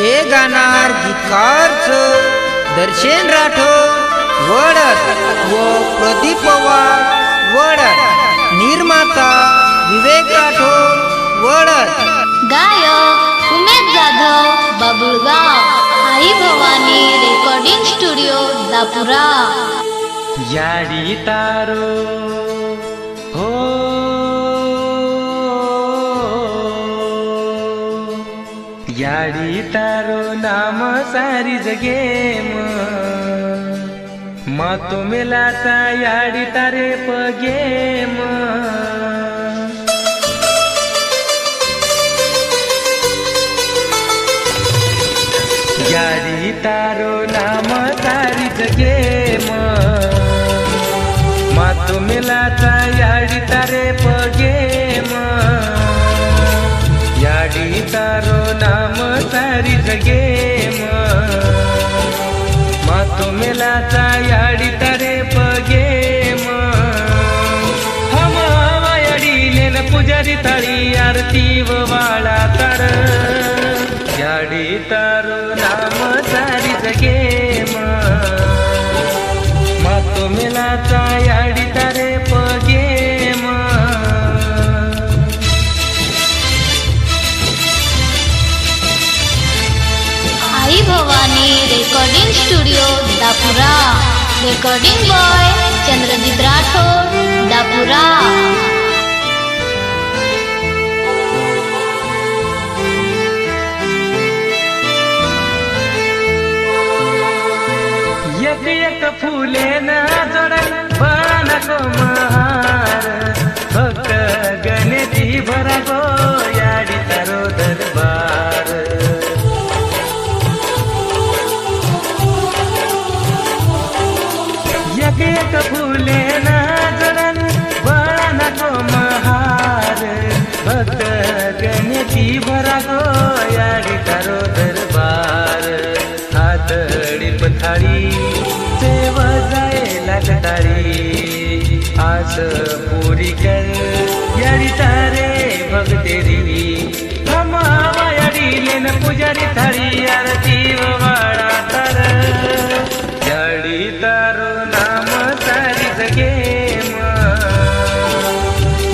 हे गाणार गीतकार दर्शन राठोड वडद व प्रदीप पवार वडद, निर्माता विवेक राठोड वडद, गायक उमेश जाधव बाबुळगाव, आई भवानी रेकॉर्डिंग स्टुडिओ दापुरा। याडी तारो हो याडी तारो नाम सारी जगेम मातो मेलाचा याडी तारे पगेम याडी तारो नाम सारी जगेम मातो मेलाचा याडी तारे पगेम याडी तारो नाम सारी जगेम मातो मेलाचा याडी तारे पगेम हम याडी लेन पुजारी थाळी आरती व वाळा तार याडी तारो नाम सारी जगेम मातो मेलाचा याडी तारे पगेम। आई Bhavani recording studio Dapura. Recording boy Chandrajit Rathod Dapura. एक एक फुले ना जोडन बाणको महार भक्त गणेती भरा गो याडी तारो दरबार एक एक फुले ना जोडन बाणको महार भक्त गणेती भरा गो याडी तारो दरबार हातडी पथाळी सेव जायला गटारी आस पुरी कर याडी तारे भगतेरी हम याडी लेन पुजारी थाळी आरती व वाळा तार याडी तारो नाम सारी जगेम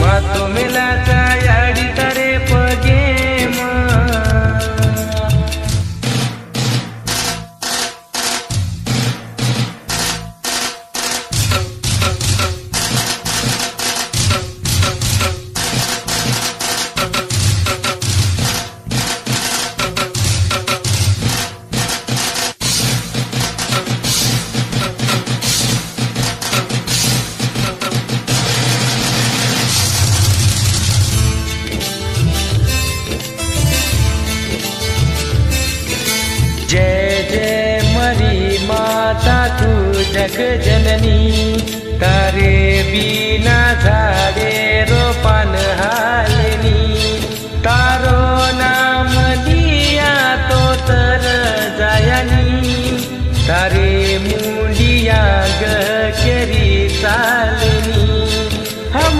मातो मेलाचा याडी तारे पगेम। जय जय मरी माता तू जग जननी तारे बीना झाडे रोपान हालनी तारो नाम लिया तो तर जायानी तारे मुंडिया गरी चालनी हम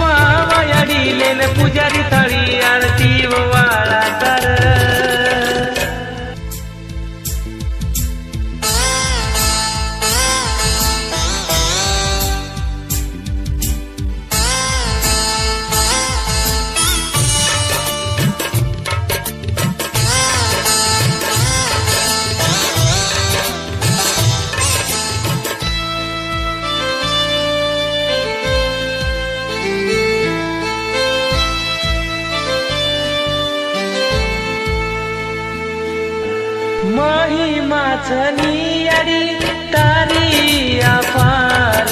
याडी लेन पुजारी थाळी आरती व वाळा तार महिमाचनी याडी तारी अपार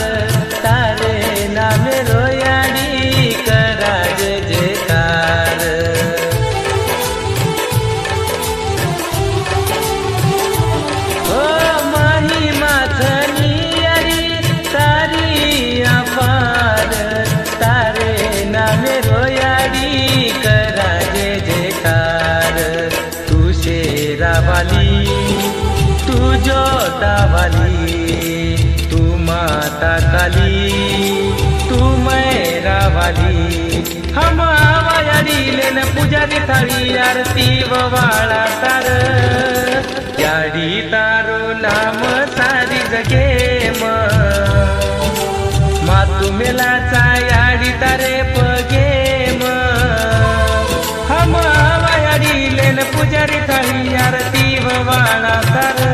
तारे नामे रोयाडी कराज जयकार ओ महिमाचनी याडी तारी अपार तारे नामे रोयाडी कराज जयकार तू शेरावाली तू जोतावाली तू माता काली तू मैरा वाली हम याडी ले लेन पुजारी थाळी आरती वाळा तार याडी तारो नाम सारी जगे मातु मेलाचा याडी तारे पगे हम याडी लेन पुजारी थाळी आरती वाळा तार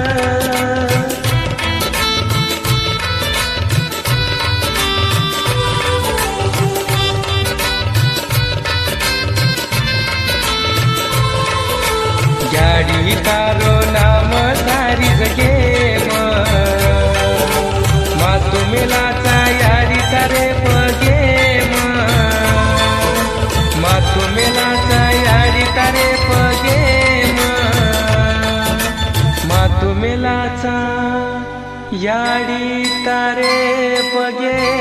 याडी तारो नाम सारी जगे मातु मेलाचा याडी तारे पगे मातु मेलाचा याडी तारे पगे मातु मेलाचा याडी तारे पगे